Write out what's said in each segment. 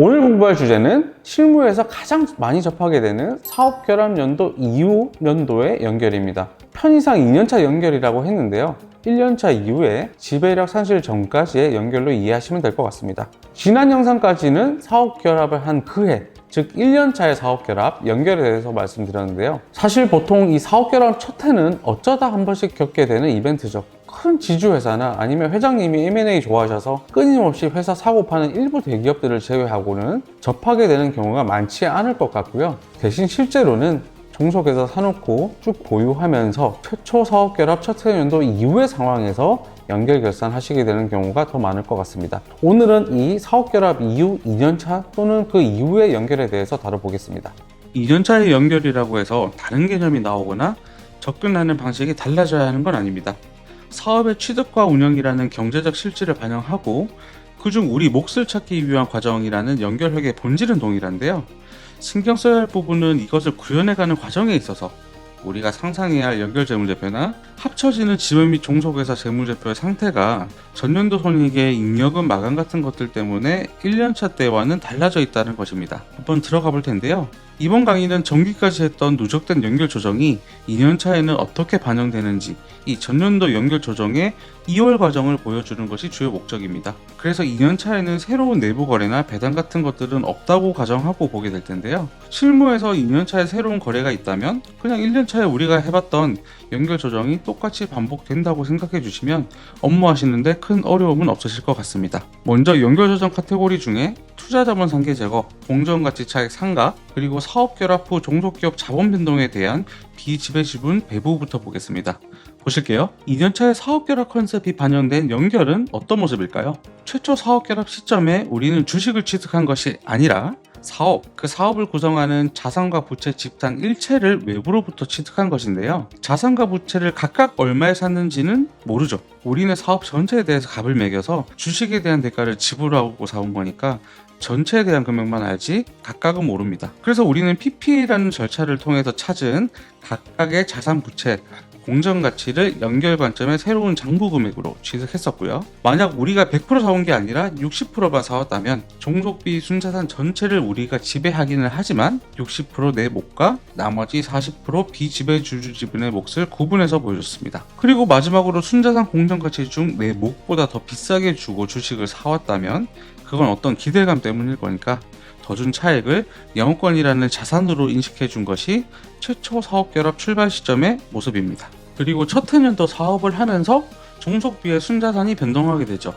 오늘 공부할 주제는 실무에서 가장 많이 접하게 되는 사업 결합 연도 이후 연도의 연결입니다. 편의상 2년차 연결이라고 했는데요. 1년차 이후에 지배력 산출 전까지의 연결로 이해하시면 될 것 같습니다. 지난 영상까지는 사업 결합을 한 그해, 즉 1년차의 사업 결합 연결에 대해서 말씀드렸는데요. 사실 보통 이 사업 결합 첫 해는 어쩌다 한 번씩 겪게 되는 이벤트죠. 큰 지주회사나 아니면 회장님이 M&A 좋아하셔서 끊임없이 회사 사고 파는 일부 대기업들을 제외하고는 접하게 되는 경우가 많지 않을 것 같고요. 대신 실제로는 종속회사 사놓고 쭉 보유하면서 최초 사업 결합 첫 해연도 이후의 상황에서 연결 결산하시게 되는 경우가 더 많을 것 같습니다. 오늘은 이 사업 결합 이후 2년차 또는 그 이후의 연결에 대해서 다뤄보겠습니다. 2년차의 연결이라고 해서 다른 개념이 나오거나 접근하는 방식이 달라져야 하는 건 아닙니다. 사업의 취득과 운영이라는 경제적 실질을 반영하고 그중 우리 몫을 찾기 위한 과정이라는 연결획의 본질은 동일한데요. 신경 써야 할 부분은 이것을 구현해가는 과정에 있어서 우리가 상상해야 할 연결재무제표나 합쳐지는 지분 및 종속회사 재무제표의 상태가 전년도 손익의 잉여금 마감 같은 것들 때문에 1년차 때와는 달라져 있다는 것입니다. 한번 들어가 볼 텐데요. 이번 강의는 전기까지 했던 누적된 연결 조정이 2년차에는 어떻게 반영되는지 이 전년도 연결 조정의 2월 과정을 보여주는 것이 주요 목적입니다. 그래서 2년차에는 새로운 내부 거래나 배당 같은 것들은 없다고 가정하고 보게 될 텐데요. 실무에서 2년차에 새로운 거래가 있다면 그냥 1년차에 우리가 해봤던 연결 조정이 똑같이 반복된다고 생각해 주시면 업무하시는데 큰 어려움은 없으실 것 같습니다. 먼저 연결 조정 카테고리 중에 투자자본 상계 제거, 공정가치 차익 상각, 그리고 사업 결합 후 종속기업 자본 변동에 대한 비지배 지분 배부부터 보겠습니다. 보실게요. 2년차의 사업 결합 컨셉이 반영된 연결은 어떤 모습일까요? 최초 사업 결합 시점에 우리는 주식을 취득한 것이 아니라 그 사업을 구성하는 자산과 부채 집단 일체를 외부로부터 취득한 것인데요. 자산과 부채를 각각 얼마에 샀는지는 모르죠. 우리는 사업 전체에 대해서 값을 매겨서 주식에 대한 대가를 지불하고 사온 거니까 전체에 대한 금액만 알지 각각은 모릅니다. 그래서 우리는 PPA라는 절차를 통해서 찾은 각각의 자산 부채 공정가치를 연결 관점의 새로운 장부 금액으로 취득했었고요. 만약 우리가 100% 사온 게 아니라 60%만 사왔다면 종속비 순자산 전체를 우리가 지배하기는 하지만 60% 내 몫과 나머지 40% 비지배주주 지분의 몫을 구분해서 보여줬습니다. 그리고 마지막으로 순자산 공정가치 중 내 몫보다 더 비싸게 주고 주식을 사왔다면 그건 어떤 기대감 때문일 거니까 더 준 차액을 영업권이라는 자산으로 인식해 준 것이 최초 사업 결합 출발 시점의 모습입니다. 그리고 첫 해년도 사업을 하면서 종속비의 순자산이 변동하게 되죠.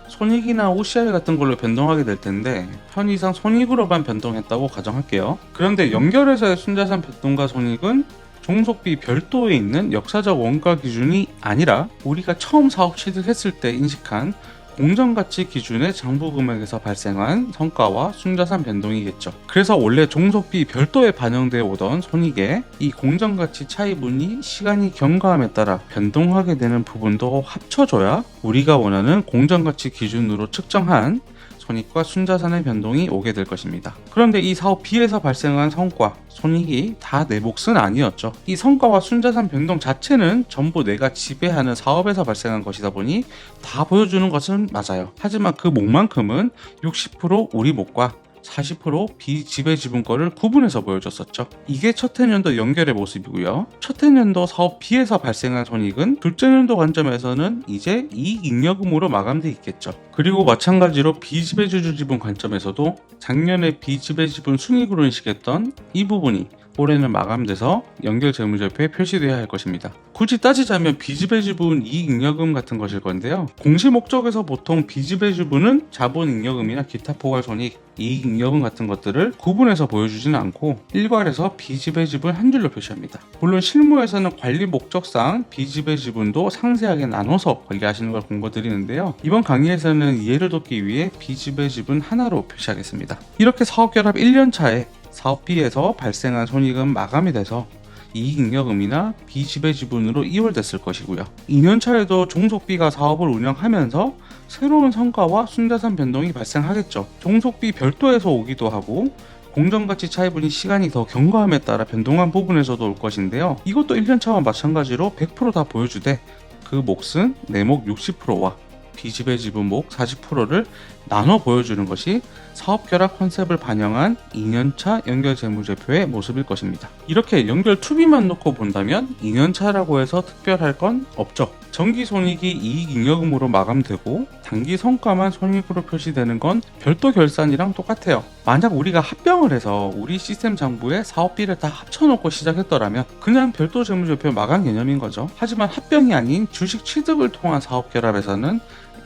손익이나 OCI 같은 걸로 변동하게 될 텐데 편의상 손익으로만 변동했다고 가정할게요. 그런데 연결회사의 순자산 변동과 손익은 종속비 별도에 있는 역사적 원가 기준이 아니라 우리가 처음 사업 취득했을 때 인식한 공정가치 기준의 장부금액에서 발생한 성과와 순자산 변동이겠죠. 그래서 원래 종속비 별도에 반영되어 오던 손익에 이 공정가치 차이분이 시간이 경과함에 따라 변동하게 되는 부분도 합쳐줘야 우리가 원하는 공정가치 기준으로 측정한 손익과 순자산의 변동이 오게 될 것입니다. 그런데 이 사업 B에서 발생한 성과, 손익이 다 내 몫은 아니었죠. 이 성과와 순자산 변동 자체는 전부 내가 지배하는 사업에서 발생한 것이다 보니 다 보여주는 것은 맞아요. 하지만 그 몫만큼은 60% 우리 몫과 40% 비지배 지분권을 구분해서 보여줬었죠. 이게 첫 해년도 연결의 모습이고요. 첫 해년도 사업 B에서 발생한 손익은 둘째 년도 관점에서는 이제 이익 잉여금으로 마감돼 있겠죠. 그리고 마찬가지로 비지배주주 지분 관점에서도 작년에 비지배 지분 순익으로 인식했던 이 부분이 올해는 마감돼서 연결 재무제표에 표시되어야 할 것입니다. 굳이 따지자면 비지배지분 이익잉여금 같은 것일 건데요. 공시 목적에서 보통 비지배지분은 자본잉여금이나 기타 포괄손익, 이익잉여금 같은 것들을 구분해서 보여주지는 않고 일괄해서 비지배지분 한 줄로 표시합니다. 물론 실무에서는 관리 목적상 비지배지분도 상세하게 나눠서 관리하시는 걸 권고드리는데요. 이번 강의에서는 이해를 돕기 위해 비지배지분 하나로 표시하겠습니다. 이렇게 사업결합 1년차에 사업 B에서 발생한 손익은 마감이 돼서 이익잉여금이나 비지배지분으로 이월됐을 것이고요. 2년차에도 종속비가 사업을 운영하면서 새로운 성과와 순자산 변동이 발생하겠죠. 종속비 별도에서 오기도 하고 공정가치 차이분이 시간이 더 경과함에 따라 변동한 부분에서도 올 것인데요. 이것도 1년차와 마찬가지로 100% 다 보여주되 그 몫은 내 몫 60%와 비지배 지분 몫 40%를 나눠 보여주는 것이 사업결합 컨셉을 반영한 2년차 연결재무제표의 모습일 것입니다. 이렇게 연결 투비만 놓고 본다면 2년차라고 해서 특별할 건 없죠. 정기손익이 이익잉여금으로 마감되고 단기 성과만 손익으로 표시되는 건 별도 결산이랑 똑같아요. 만약 우리가 합병을 해서 우리 시스템 장부에 사업비를 다 합쳐놓고 시작했더라면 그냥 별도 재무제표 마감 개념인 거죠. 하지만 합병이 아닌 주식 취득을 통한 사업결합에서는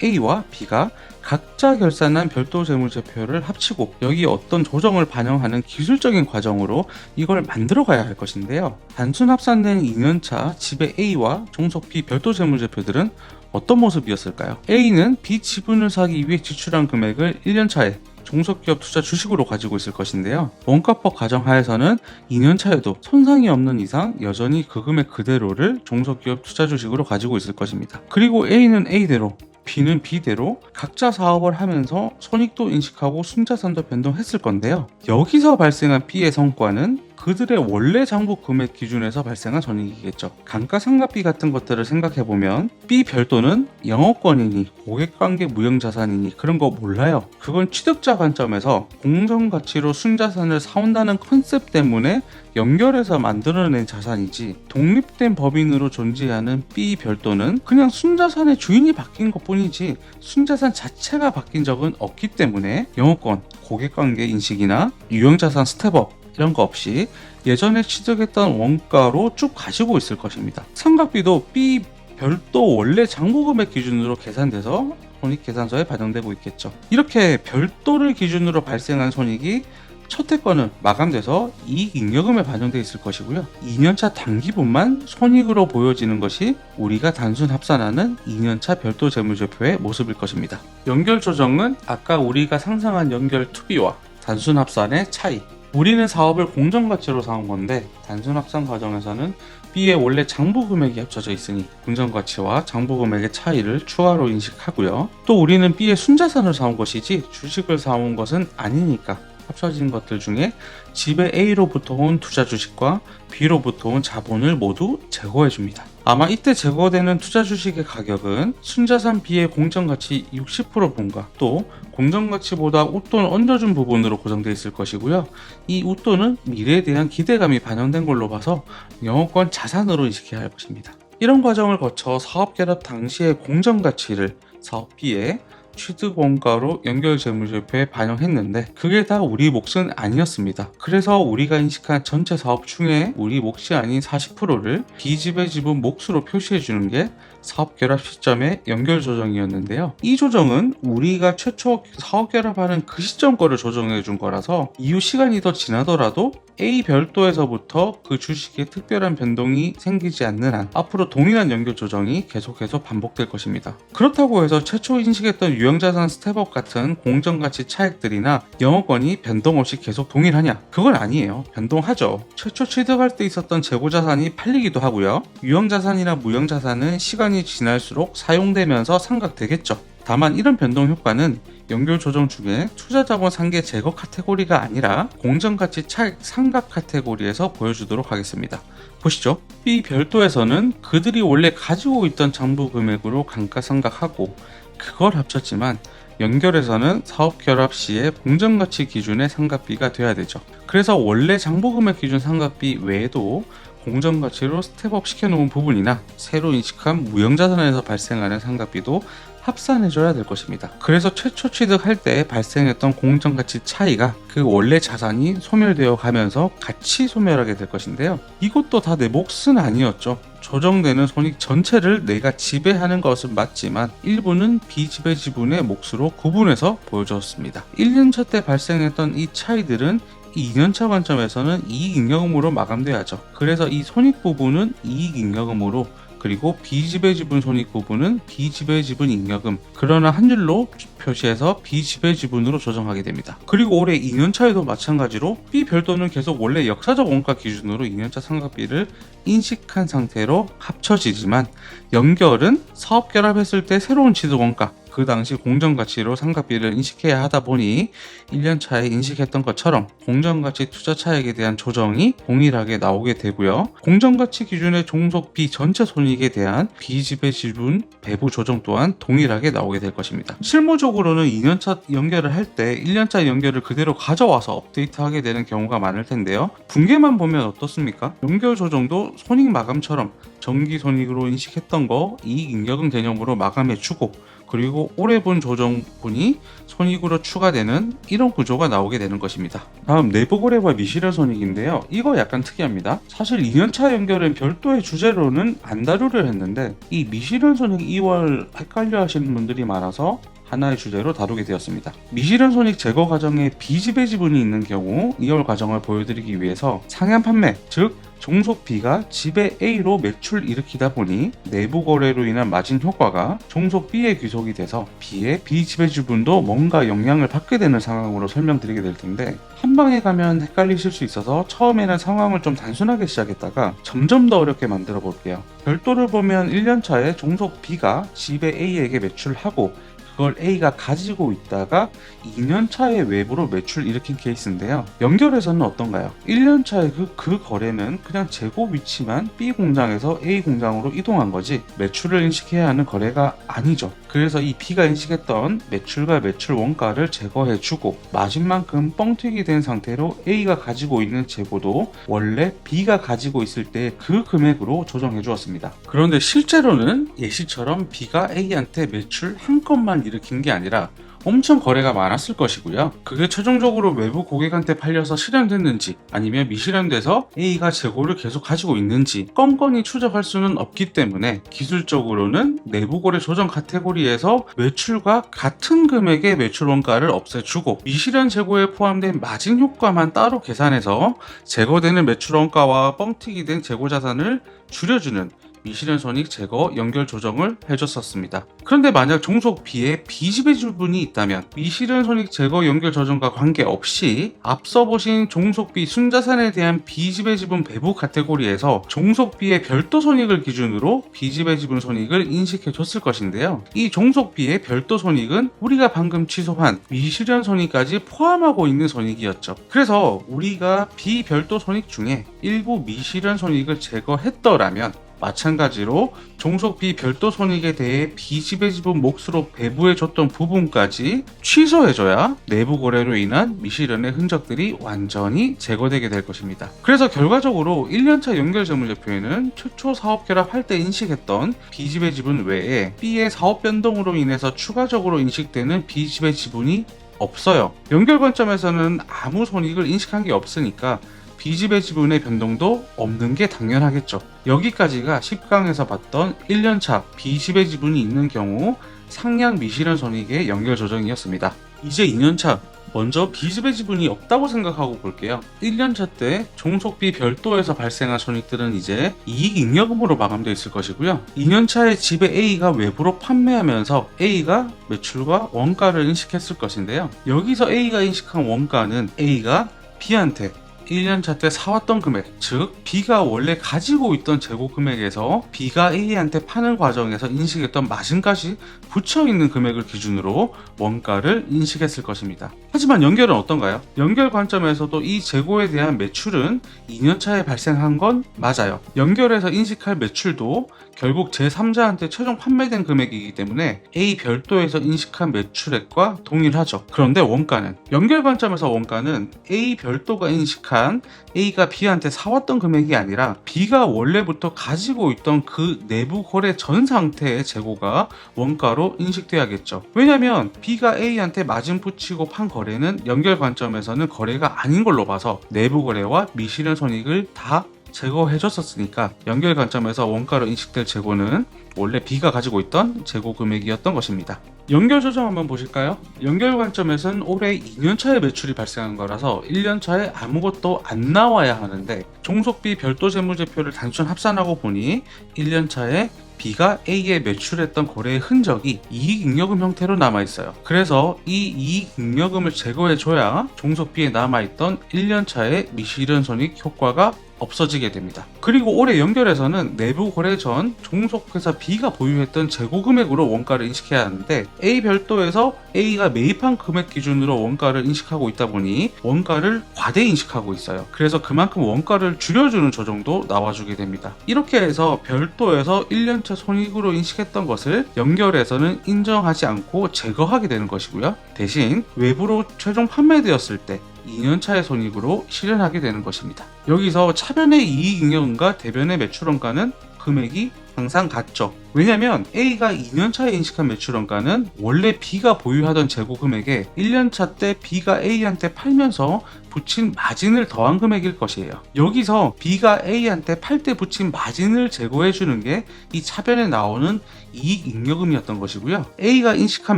A와 B가 각자 결산한 별도 재무제표를 합치고 여기 어떤 조정을 반영하는 기술적인 과정으로 이걸 만들어 가야 할 것인데요. 단순 합산된 2년차 지배 A와 종속 B 별도 재무제표들은 어떤 모습이었을까요? A는 B 지분을 사기 위해 지출한 금액을 1년차에 종속기업 투자 주식으로 가지고 있을 것인데요. 원가법 가정하에서는 2년차에도 손상이 없는 이상 여전히 그 금액 그대로를 종속기업 투자 주식으로 가지고 있을 것입니다. 그리고 A는 A대로 B는 B대로 각자 사업을 하면서 손익도 인식하고 순자산도 변동했을 건데요. 여기서 발생한 B의 성과는 그들의 원래 장부 금액 기준에서 발생한 손익이겠죠. 감가상각비 같은 것들을 생각해보면 B 별도는 영업권이니 고객관계 무형자산이니 그런 거 몰라요. 그건 취득자 관점에서 공정가치로 순자산을 사온다는 컨셉 때문에 연결해서 만들어낸 자산이지 독립된 법인으로 존재하는 B 별도는 그냥 순자산의 주인이 바뀐 것 뿐이지 순자산 자체가 바뀐 적은 없기 때문에 영업권, 고객관계 인식이나 유형자산 스텝업 이런 거 없이 예전에 취득했던 원가로 쭉 가지고 있을 것입니다. 상각비도 B 별도 원래 장부금액 기준으로 계산돼서 손익계산서에 반영되고 있겠죠. 이렇게 별도를 기준으로 발생한 손익이 첫 해권은 마감돼서 이익잉여금에 반영되어 있을 것이고요. 2년차 단기분만 손익으로 보여지는 것이 우리가 단순 합산하는 2년차 별도 재무제표의 모습일 것입니다. 연결 조정은 아까 우리가 상상한 연결 투비와 단순 합산의 차이. 우리는 사업을 공정가치로 사온 건데 단순 합산 과정에서는 B의 원래 장부 금액이 합쳐져 있으니 공정가치와 장부 금액의 차이를 추가로 인식하고요. 또 우리는 B의 순자산을 사온 것이지 주식을 사온 것은 아니니까 합쳐진 것들 중에 지배 A로부터 온 투자 주식과 B로부터 온 자본을 모두 제거해 줍니다. 아마 이때 제거되는 투자 주식의 가격은 순자산 B의 공정가치 60% 분과 또 공정가치보다 웃돈을 얹어준 부분으로 고정되어 있을 것이고요. 이 웃돈은 미래에 대한 기대감이 반영된 걸로 봐서 영업권 자산으로 인식해야 할 것입니다. 이런 과정을 거쳐 사업결합 당시의 공정가치를 사업 B에 취득 원가로 연결 재무제표에 반영했는데 그게 다 우리 몫은 아니었습니다. 그래서 우리가 인식한 전체 사업 중에 우리 몫이 아닌 40%를 비지배 지분 몫으로 표시해 주는 게 사업 결합 시점의 연결 조정이었는데요. 이 조정은 우리가 최초 사업 결합하는 그 시점 거를 조정해 준 거라서 이후 시간이 더 지나더라도 A 별도에서부터 그 주식에 특별한 변동이 생기지 않는 한 앞으로 동일한 연결 조정이 계속해서 반복될 것입니다. 그렇다고 해서 최초 인식했던 유형자산 스텝업 같은 공정가치 차익들이나 영업권이 변동 없이 계속 동일하냐? 그건 아니에요. 변동하죠. 최초 취득할 때 있었던 재고자산이 팔리기도 하고요. 유형자산이나 무형자산은 시간이 지날수록 사용되면서 상각되겠죠. 다만 이런 변동 효과는 연결 조정 중에 투자자본 상계 제거 카테고리가 아니라 공정가치 차익 상각 카테고리에서 보여주도록 하겠습니다. 보시죠. B 별도에서는 그들이 원래 가지고 있던 장부 금액으로 감가상각하고 그걸 합쳤지만 연결에서는 사업 결합 시에 공정가치 기준의 상각비가 돼야 되죠. 그래서 원래 장부금액 기준 상각비 외에도 공정가치로 스텝업 시켜놓은 부분이나 새로 인식한 무형자산에서 발생하는 상각비도 합산해줘야 될 것입니다. 그래서 최초 취득할 때 발생했던 공정가치 차이가 그 원래 자산이 소멸되어 가면서 같이 소멸하게 될 것인데요. 이것도 다 내 몫은 아니었죠. 조정되는 손익 전체를 내가 지배하는 것은 맞지만 일부는 비지배 지분의 몫으로 구분해서 보여줬습니다. 1년차 때 발생했던 이 차이들은 2년차 관점에서는 이익잉여금으로 마감돼야죠. 그래서 이 손익 부분은 이익잉여금으로 그리고 비지배 지분 손익 부분은 비지배 지분 잉여금 그러나 한 줄로 표시해서 비지배 지분으로 조정하게 됩니다. 그리고 올해 2년차에도 마찬가지로 B 별도는 계속 원래 역사적 원가 기준으로 2년차 상각비를 인식한 상태로 합쳐지지만 연결은 사업 결합했을 때 새로운 취득 원가 그 당시 공정가치로 상각비를 인식해야 하다 보니 1년차에 인식했던 것처럼 공정가치 투자 차익에 대한 조정이 동일하게 나오게 되고요. 공정가치 기준의 종속비 전체 손익에 대한 비지배 지분 배부 조정 또한 동일하게 나오게 될 것입니다. 실무적으로는 2년차 연결을 할 때 1년차 연결을 그대로 가져와서 업데이트하게 되는 경우가 많을 텐데요. 분계만 보면 어떻습니까? 연결 조정도 손익 마감처럼 정기 손익으로 인식했던 거 이익 잉여금 개념으로 마감해주고, 그리고 올해 본 조정분이 손익으로 추가되는 이런 구조가 나오게 되는 것입니다. 다음 내부거래와 미실현 손익인데요. 이거 약간 특이합니다. 사실 2년차 연결은 별도의 주제로는 안 다루려 했는데 이 미실현 손익 2월 헷갈려 하시는 분들이 많아서 하나의 주제로 다루게 되었습니다. 미실현 손익 제거 과정에 비지배 지분이 있는 경우 2월 과정을 보여드리기 위해서 상향 판매, 즉 종속 B가 지배 A로 매출 일으키다 보니 내부 거래로 인한 마진 효과가 종속 B에 귀속이 돼서 B의 비지배 지분도 뭔가 영향을 받게 되는 상황으로 설명드리게 될 텐데, 한 방에 가면 헷갈리실 수 있어서 처음에는 상황을 좀 단순하게 시작했다가 점점 더 어렵게 만들어 볼게요. 별도를 보면 1년차에 종속 B가 지배 A에게 매출하고 그걸 A가 가지고 있다가 2년차에 외부로 매출 일으킨 케이스인데요. 연결해서는 어떤가요? 1년차의 그 거래는 그냥 재고 위치만 B 공장에서 A 공장으로 이동한 거지 매출을 인식해야 하는 거래가 아니죠. 그래서 이 B가 인식했던 매출과 매출 원가를 제거해주고 마진만큼 뻥튀기 된 상태로 A가 가지고 있는 재고도 원래 B가 가지고 있을 때 그 금액으로 조정해 주었습니다. 그런데 실제로는 예시처럼 B가 A한테 매출 한 건만 일으킨 게 아니라 엄청 거래가 많았을 것이고요. 그게 최종적으로 외부 고객한테 팔려서 실현됐는지 아니면 미실현돼서 A가 재고를 계속 가지고 있는지 껌껌이 추적할 수는 없기 때문에 기술적으로는 내부 거래 조정 카테고리에서 매출과 같은 금액의 매출 원가를 없애주고 미실현 재고에 포함된 마진 효과만 따로 계산해서 제거되는 매출 원가와 뻥튀기 된 재고 자산을 줄여주는 미실현 손익 제거 연결 조정을 해줬었습니다. 그런데 만약 종속 B에 비지배 지분이 있다면 미실현 손익 제거 연결 조정과 관계없이 앞서 보신 종속 B 순자산에 대한 비지배 지분 배부 카테고리에서 종속 B의 별도 손익을 기준으로 비지배 지분 손익을 인식해 줬을 것인데요. 이 종속 B의 별도 손익은 우리가 방금 취소한 미실현 손익까지 포함하고 있는 손익이었죠. 그래서 우리가 비별도 손익 중에 일부 미실현 손익을 제거했더라면 마찬가지로 종속 B 별도 손익에 대해 비지배 지분 몫으로 배부해줬던 부분까지 취소해줘야 내부 거래로 인한 미실현의 흔적들이 완전히 제거되게 될 것입니다. 그래서 결과적으로 1년차 연결 재무제표에는 최초 사업 결합할 때 인식했던 비지배 지분 외에 B의 사업 변동으로 인해서 추가적으로 인식되는 비지배 지분이 없어요. 연결 관점에서는 아무 손익을 인식한 게 없으니까 비지배 지분의 변동도 없는 게 당연하겠죠. 여기까지가 10강에서 봤던 1년차 비지배 지분이 있는 경우 상향 미실현 손익의 연결 조정이었습니다. 이제 2년차 먼저 비지배 지분이 없다고 생각하고 볼게요. 1년차 때 종속비 별도에서 발생한 손익들은 이제 이익 잉여금으로 마감되어 있을 것이고요. 2년차에 지배 A가 외부로 판매하면서 A가 매출과 원가를 인식했을 것인데요. 여기서 A가 인식한 원가는 A가 B한테 1년차 때 사왔던 금액, 즉 B가 원래 가지고 있던 재고 금액에서 B가 A한테 파는 과정에서 인식했던 마진까지 붙여있는 금액을 기준으로 원가를 인식했을 것입니다. 하지만 연결은 어떤가요? 연결 관점에서도 이 재고에 대한 매출은 2년차에 발생한 건 맞아요. 연결에서 인식할 매출도 결국 제3자한테 최종 판매된 금액이기 때문에 A 별도에서 인식한 매출액과 동일하죠. 그런데 원가는, 연결 관점에서 원가는 A 별도가 인식한 A가 B한테 사왔던 금액이 아니라 B가 원래부터 가지고 있던 그 내부 거래 전 상태의 재고가 원가로 인식돼야겠죠. 왜냐면 B가 A한테 마진 붙이고 판 거래는 연결 관점에서는 거래가 아닌 걸로 봐서 내부 거래와 미실현 손익을 다 제거해줬었으니까 연결 관점에서 원가로 인식될 재고는 원래 B가 가지고 있던 재고 금액이었던 것입니다. 연결 조정 한번 보실까요? 연결 관점에서는 올해 2년차에 매출이 발생한 거라서 1년차에 아무것도 안 나와야 하는데 종속비 별도 재무제표를 단순 합산하고 보니 1년차에 B가 A에 매출했던 거래의 흔적이 이익잉여금 형태로 남아있어요. 그래서 이 이익잉여금을 제거해줘야 종속 B에 남아있던 1년차의 미실현 손익 효과가 없어지게 됩니다. 그리고 올해 연결에서는 내부 거래 전 종속회사 B가 보유했던 재고 금액으로 원가를 인식해야 하는데 A 별도에서 A가 매입한 금액 기준으로 원가를 인식하고 있다 보니 원가를 과대 인식하고 있어요. 그래서 그만큼 원가를 줄여주는 조정도 나와주게 됩니다. 이렇게 해서 별도에서 1년차 손익으로 인식했던 것을 연결에서는 인정하지 않고 제거하게 되는 것이고요. 대신 외부로 최종 판매되었을 때 2년차의 손익으로 실현하게 되는 것입니다. 여기서 차변의 이익잉여금과 대변의 매출원가는 금액이 항상 같죠. 왜냐면 A가 2년차에 인식한 매출원가는 원래 B가 보유하던 재고 금액에 1년차 때 B가 A한테 팔면서 붙인 마진을 더한 금액일 것이에요. 여기서 B가 A한테 팔 때 붙인 마진을 제거해주는 게 이 차변에 나오는 이익잉여금이었던 것이고요. A가 인식한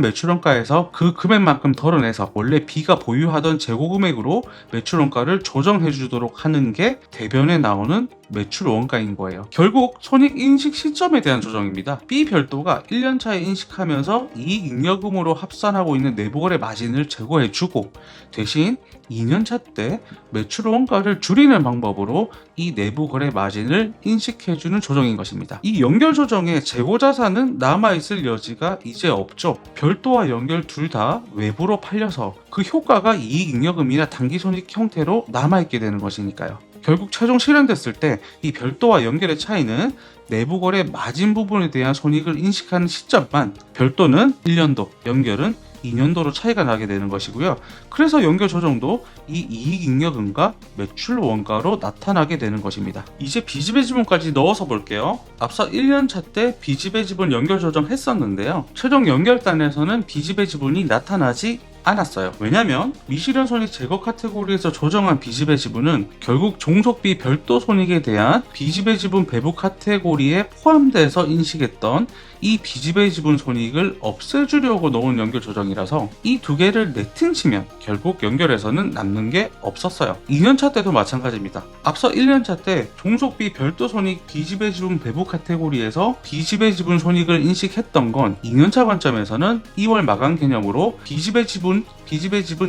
매출원가에서 그 금액만큼 덜어내서 원래 B가 보유하던 재고 금액으로 매출원가를 조정해주도록 하는 게 대변에 나오는 매출원가인 거예요. 결국 손익 인식 시점에 대한 조정입니다. B 별도가 1년차에 인식하면서 이익잉여금으로 합산하고 있는 내부거래 마진을 제거해주고 대신 2년차 때 매출 원가를 줄이는 방법으로 이 내부거래 마진을 인식해주는 조정인 것입니다. 이 연결 조정의 재고자산은 남아있을 여지가 이제 없죠. 별도와 연결 둘 다 외부로 팔려서 그 효과가 이익잉여금이나 당기손익 형태로 남아있게 되는 것이니까요. 결국 최종 실현됐을 때 이 별도와 연결의 차이는 내부거래 마진 부분에 대한 손익을 인식하는 시점만 별도는 1년도, 연결은 2년도로 차이가 나게 되는 것이고요. 그래서 연결 조정도 이 이익잉여금과 매출 원가로 나타나게 되는 것입니다. 이제 B집의 지분까지 넣어서 볼게요. 앞서 1년차 때 B집의 지분 연결 조정했었는데요. 최종 연결단에서는 B집의 지분이 나타나지 않았어요. 왜냐면 미실현 손익 제거 카테고리에서 조정한 B집의 지분은 결국 종속비 별도 손익에 대한 B집의 지분 배분 카테고리에 포함돼서 인식했던 이 B집의 지분 손익을 없애주려고 넣은 연결 조정이라서 이 두 개를 네팅치면 결국 연결에서는 남는 게 없었어요. 2년차 때도 마찬가지입니다. 앞서 1년차 때 종속비 별도 손익 B집의 지분 배분 카테고리에서 B집의 지분 손익을 인식했던 건 2년차 관점에서는 2월 마감 개념으로 B집의 지분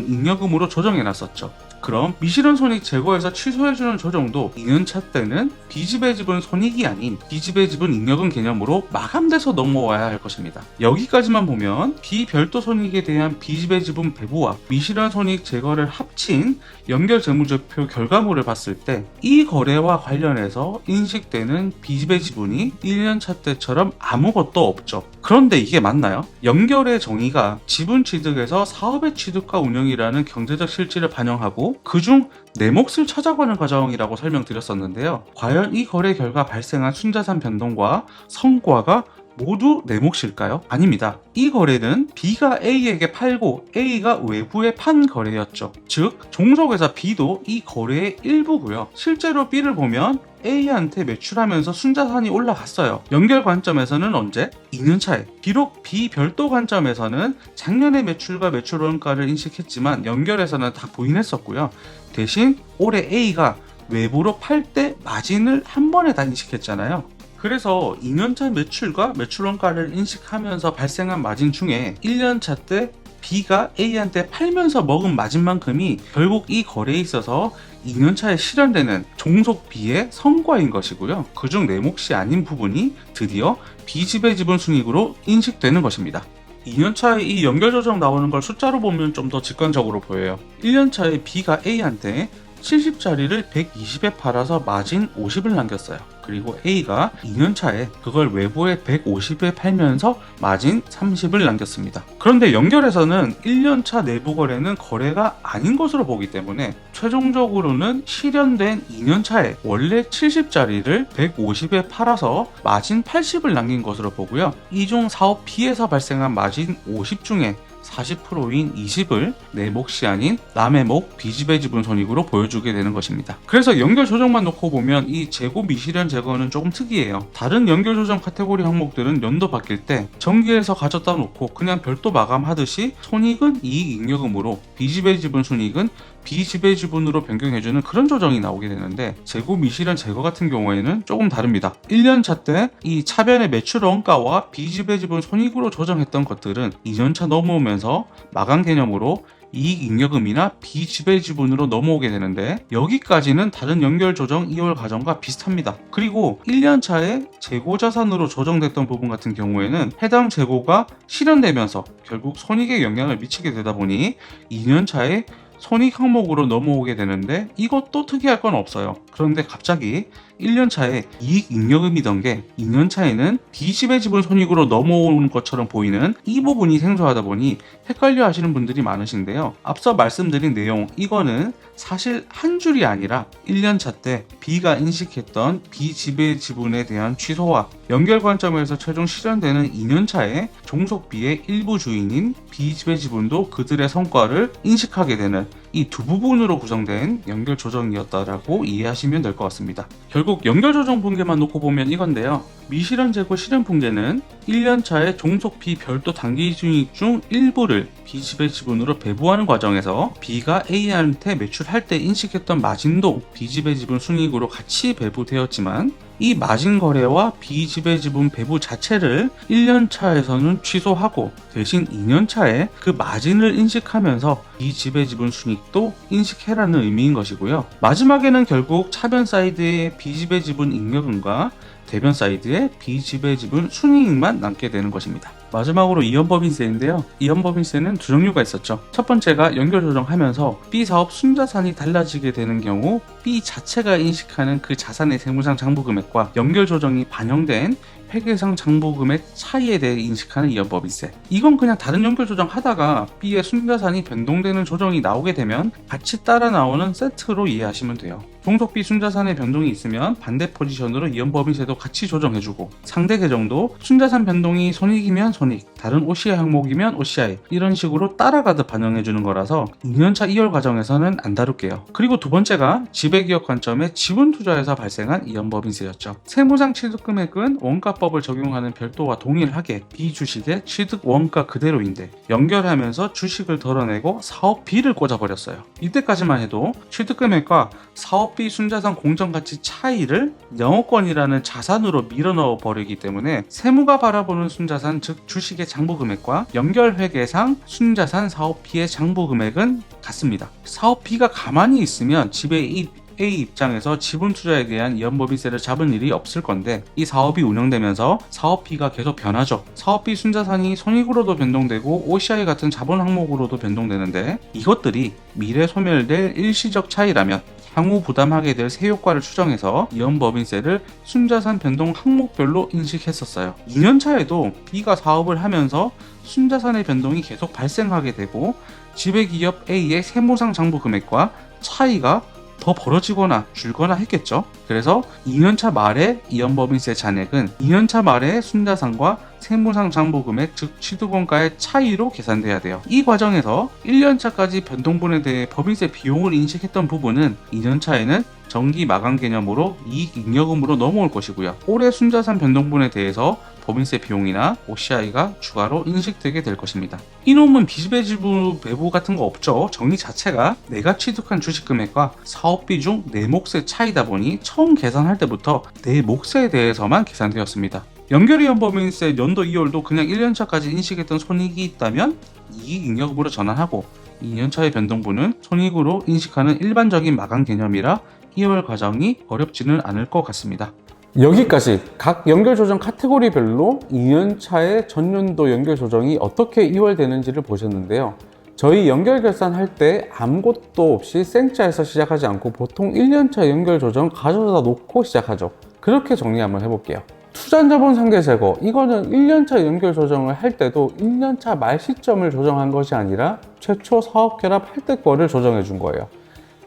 잉여금으로 조정해놨었죠. 그럼 미실현 손익 제거해서 취소해주는 조정도 2년차 때는 B집의 지분 손익이 아닌 B집의 지분 잉여금 개념으로 마감돼서 넘어와야 할 것입니다. 여기까지만 보면 비별도 손익에 대한 B집의 지분 배부와 미실현 손익 제거를 합친 연결 재무제표 결과물을 봤을 때 이 거래와 관련해서 인식되는 B집의 지분이 1년차 때처럼 아무것도 없죠. 그런데 이게 맞나요? 연결의 정의가 지분 취득에서 사업의 취득과 운영이라는 경제적 실질을 반영하고 그중 내 몫을 찾아가는 과정이라고 설명드렸었는데요. 과연 이 거래 결과 발생한 순자산 변동과 성과가 모두 내 몫일까요? 아닙니다. 이 거래는 B가 A에게 팔고 A가 외부에 판 거래였죠. 즉, 종속회사 B도 이 거래의 일부고요. 실제로 B를 보면 A한테 매출하면서 순자산이 올라갔어요. 연결 관점에서는 언제? 2년차에. 비록 B 별도 관점에서는 작년의 매출과 매출원가를 인식했지만 연결에서는 다 부인했었고요. 대신 올해 A가 외부로 팔 때 마진을 한 번에 다 인식했잖아요. 그래서 2년차 매출과 매출원가를 인식하면서 발생한 마진 중에 1년차 때 B가 A한테 팔면서 먹은 마진만큼이 결국 이 거래에 있어서 2년차에 실현되는 종속 B의 성과인 것이고요. 그중 내 몫이 아닌 부분이 드디어 B집의 지분 순이익으로 인식되는 것입니다. 2년차에 이 연결 조정 나오는 걸 숫자로 보면 좀 더 직관적으로 보여요. 1년차에 B가 A한테 70짜리를 120에 팔아서 마진 50을 남겼어요. 그리고 A가 2년차에 그걸 외부에 150에 팔면서 마진 30을 남겼습니다. 그런데 연결에서는 1년차 내부 거래는 거래가 아닌 것으로 보기 때문에 최종적으로는 실현된 2년차에 원래 70짜리를 150에 팔아서 마진 80을 남긴 것으로 보고요. 이중 사업 B에서 발생한 마진 50 중에 40%인 20을 내 몫이 아닌 남의 몫 B집의 지분 손익으로 보여주게 되는 것입니다. 그래서 연결 조정만 놓고 보면 이 재고 미실현 제거는 조금 특이해요. 다른 연결 조정 카테고리 항목들은 연도 바뀔 때 정기에서 가져다 놓고 그냥 별도 마감하듯이 손익은 이익잉여금으로 B집의 지분 순이익은 비지배 지분으로 변경해주는 그런 조정이 나오게 되는데, 재고 미실현 제거 같은 경우에는 조금 다릅니다. 1년차 때 이 차변의 매출 원가와 비지배 지분 손익으로 조정했던 것들은 2년차 넘어오면서 마감 개념으로 이익잉여금이나 비지배 지분으로 넘어오게 되는데, 여기까지는 다른 연결 조정 이월 과정과 비슷합니다. 그리고 1년차에 재고 자산으로 조정됐던 부분 같은 경우에는 해당 재고가 실현되면서 결국 손익에 영향을 미치게 되다 보니 2년차에 손익 항목으로 넘어오게 되는데, 이것도 특이할 건 없어요. 그런데 갑자기 1년차에 이익잉여금이던 게 2년차에는 비지배 지분 손익으로 넘어오는 것처럼 보이는 이 부분이 생소하다 보니 헷갈려 하시는 분들이 많으신데요. 앞서 말씀드린 내용, 이거는 사실 한 줄이 아니라 1년차 때 B가 인식했던 비지배 지분에 대한 취소와 연결 관점에서 최종 실현되는 2년차에 종속 B의 일부 주인인 비지배 지분도 그들의 성과를 인식하게 되는 이 두 부분으로 구성된 연결 조정이었다라고 이해하시면 될 것 같습니다. 결국 연결 조정 붕괴만 놓고 보면 이건데요. 미실현 재고 실현 붕괴는 1년차에 종속 B 별도 단기 순이익 중 일부를 비지배 지분으로 배부하는 과정에서 B가 A한테 매출할 때 인식했던 마진도 비지배 지분 순이익으로 같이 배부되었지만, 이 마진 거래와 비지배 지분 배부 자체를 1년차에서는 취소하고 대신 2년차에 그 마진을 인식하면서 비지배 지분 순이익도 인식해라는 의미인 것이고요. 마지막에는 결국 차변 사이드의 비지배 지분 잉여금과 대변 사이드의 비지배 지분 순이익만 남게 되는 것입니다. 마지막으로 이연법인세인데요. 이연법인세는 두 종류가 있었죠. 첫 번째가 연결 조정하면서 B 사업 순자산이 달라지게 되는 경우 B 자체가 인식하는 그 자산의 세무상 장부 금액과 연결 조정이 반영된 회계상 장부 금액 차이에 대해 인식하는 이연법인세. 이건 그냥 다른 연결 조정 하다가 B의 순자산이 변동되는 조정이 나오게 되면 같이 따라 나오는 세트로 이해하시면 돼요. 종속 B 순자산의 변동이 있으면 반대 포지션으로 이연법인세도 같이 조정해주고, 상대 계정도 순자산 변동이 손익이면 손익, 다른 OCI 항목이면 OCI, 이런 식으로 따라가듯 반영해주는 거라서 2년차 2월 과정에서는 안 다룰게요. 그리고 두 번째가 지배기업 관점의 지분 투자에서 발생한 이연법인세였죠. 세무상 취득금액은 원가법을 적용하는 별도와 동일하게 B 주식의 취득 원가 그대로인데 연결하면서 주식을 덜어내고 사업 B를 꽂아버렸어요. 이때까지만 해도 취득금액과 사업 B 순자산 공정가치 차이를 영업권이라는 자산으로 밀어넣어 버리기 때문에 세무가 바라보는 순자산, 즉 주식의 장부금액과 연결회계상 순자산 사업 B의 장부금액은 같습니다. 사업 B가 가만히 있으면 지배 A 입장에서 지분 투자에 대한 이연법인세를 잡은 일이 없을 건데, 이 사업이 운영되면서 사업 B가 계속 변하죠. 사업 B 순자산이 손익으로도 변동되고 OCI 같은 자본 항목으로도 변동되는데, 이것들이 미래 소멸될 일시적 차이라면 향후 부담하게 될 세효과를 추정해서 이연법인세를 순자산 변동 항목별로 인식했었어요. 2년차에도 B가 사업을 하면서 순자산의 변동이 계속 발생하게 되고, 지배기업 A의 세무상 장부 금액과 차이가 더 벌어지거나 줄거나 했겠죠. 그래서 2년차 말에 이연법인세 잔액은 2년차 말에 순자산과 세무상 장부금액, 즉 취득원가의 차이로 계산돼야 돼요. 이 과정에서 1년차까지 변동분에 대해 법인세 비용을 인식했던 부분은 2년차에는 정기 마감 개념으로 이익잉여금으로 넘어올 것이고요. 올해 순자산 변동분에 대해서 법인세 비용이나 OCI가 추가로 인식되게 될 것입니다. 이놈은 비지배 지분 배부 같은 거 없죠. 정리 자체가 내가 취득한 주식 금액과 사업비 중 내 몫의 차이다 보니 처음 계산할 때부터 내 몫에 대해서만 계산되었습니다. 연결이연법인세 연도 2월도 그냥 1년차까지 인식했던 손익이 있다면 이익잉여금으로 전환하고, 2년차의 변동분은 손익으로 인식하는 일반적인 마감 개념이라 2월 과정이 어렵지는 않을 것 같습니다. 여기까지 각 연결 조정 카테고리별로 2년차의 전년도 연결 조정이 어떻게 이월되는지를 보셨는데요. 저희 연결 결산할 때 아무것도 없이 생짜에서 시작하지 않고 보통 1년차 연결 조정 가져다 놓고 시작하죠. 그렇게 정리 한번 해볼게요. 투자자본 상계 제거, 이거는 1년차 연결 조정을 할 때도 1년차 말 시점을 조정한 것이 아니라 최초 사업 결합할 때 거를 조정해 준 거예요.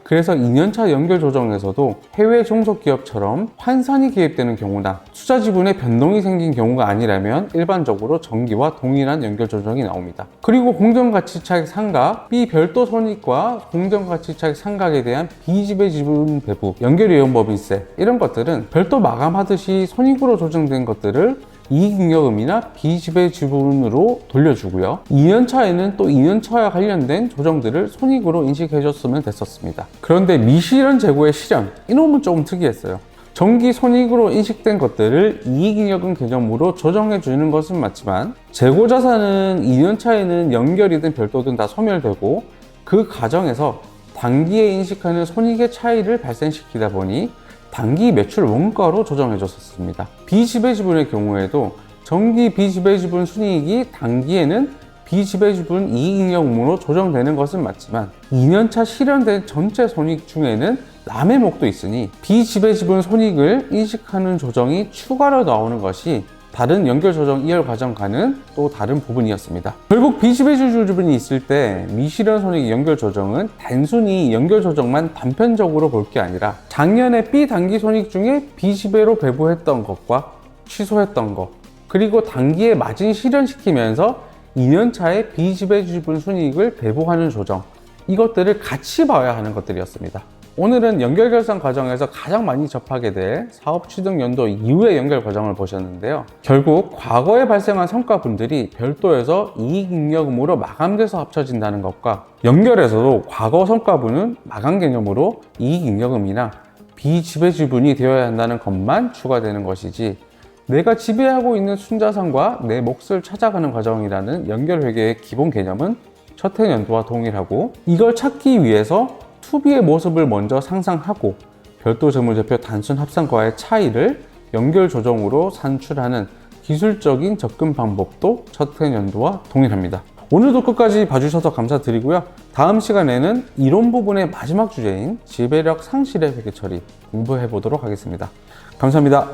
그래서 2년차 연결 조정에서도 해외 종속기업처럼 환산이 개입되는 경우나 투자 지분에 변동이 생긴 경우가 아니라면 일반적으로 정기와 동일한 연결 조정이 나옵니다. 그리고 공정가치차익 상각, B 별도 손익과 공정가치차익 상각에 대한 비지배 지분 배부, 연결이연법인세, 이런 것들은 별도 마감하듯이 손익으로 조정된 것들을 이익잉여금이나 비지배지분으로 돌려주고요. 2년차에는 또 2년차와 관련된 조정들을 손익으로 인식해줬으면 됐었습니다. 그런데 미실현 재고의 실현, 이놈은 조금 특이했어요. 정기 손익으로 인식된 것들을 이익잉여금 개념으로 조정해주는 것은 맞지만 재고자산은 2년차에는 연결이든 별도든 다 소멸되고 그 과정에서 단기에 인식하는 손익의 차이를 발생시키다 보니 단기 매출 원가로 조정해 줬었습니다. 비지배지분의 경우에도 정기 비지배지분 순이익이 단기에는 비지배지분 이익잉여금으로 조정되는 것은 맞지만 2년차 실현된 전체 손익 중에는 남의목도 있으니 비지배지분 손익을 인식하는 조정이 추가로 나오는 것이 다른 연결조정 2열 과정과는 또 다른 부분이었습니다. 결국 비지배지분이 있을 때 미실현 손익 연결조정은 단순히 연결조정만 단편적으로 볼 게 아니라 작년에 비단기 손익 중에 비지배로 배부했던 것과 취소했던 것, 그리고 단기에 마진 실현시키면서 2년차에 비지배지분 순이익을 배부하는 조정, 이것들을 같이 봐야 하는 것들이었습니다. 오늘은 연결결산 과정에서 가장 많이 접하게 될 사업 취득 연도 이후의 연결 과정을 보셨는데요. 결국 과거에 발생한 성과분들이 별도에서 이익잉여금으로 마감돼서 합쳐진다는 것과 연결에서도 과거 성과분은 마감 개념으로 이익잉여금이나 비지배지분이 되어야 한다는 것만 추가되는 것이지 내가 지배하고 있는 순자산과 내 몫을 찾아가는 과정이라는 연결회계의 기본 개념은 첫 해년도와 동일하고 이걸 찾기 위해서 투비의 모습을 먼저 상상하고 별도 재무제표 단순 합산과의 차이를 연결 조정으로 산출하는 기술적인 접근 방법도 첫 해년도와 동일합니다. 오늘도 끝까지 봐주셔서 감사드리고요. 다음 시간에는 이론 부분의 마지막 주제인 지배력 상실의 회계 처리 공부해 보도록 하겠습니다. 감사합니다.